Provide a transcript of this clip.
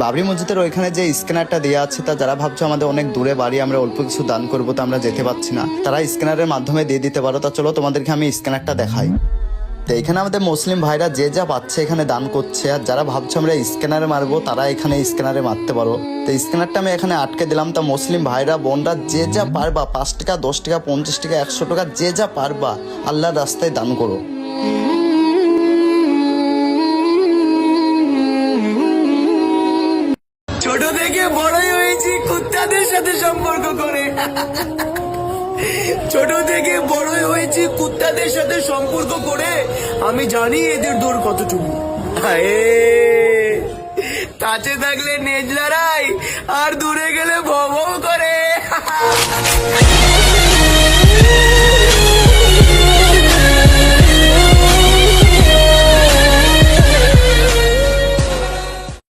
বাবরি মসজিদের ওইখানে যে স্ক্যানারটা দেওয়া আছে, তা যারা ভাবছো আমাদের অনেক দূরে বাড়ি, আমরা অল্প কিছু দান করবো তো আমরা যেতে পারছি না, তারা স্ক্যানারের মাধ্যমে দিয়ে দিতে পারো। তা চলো তোমাদেরকে আমি স্ক্যানারটা দেখাই। তো এখানে আমাদের মুসলিম ভাইরা যে যা পাচ্ছে এখানে দান করছে, আর যারা ভাবছো আমরা স্ক্যানারে মারবো তারা এখানে স্ক্যানারে মারতে পারো। তো স্ক্যানারটা আমি এখানে আটকে দিলাম। তা মুসলিম ভাইরা বোনরা যে যা পারবা, 5 টাকা 10 টাকা 50 টাকা 100 টাকা যে যা পারবা আল্লাহর রাস্তায় দান করো। ছোট থেকে বড়ই হয়েছি কুত্তাদের সাথে সম্পর্ক করে। ছোট থেকে বড়ই হয়েছি কুত্তাদের সাথে সম্পর্ক করে। আমি জানি এদের দৌড় কতটুকু। কাছে থাকলে নেজ লড়াই, আর দূরে গেলে ভব করে।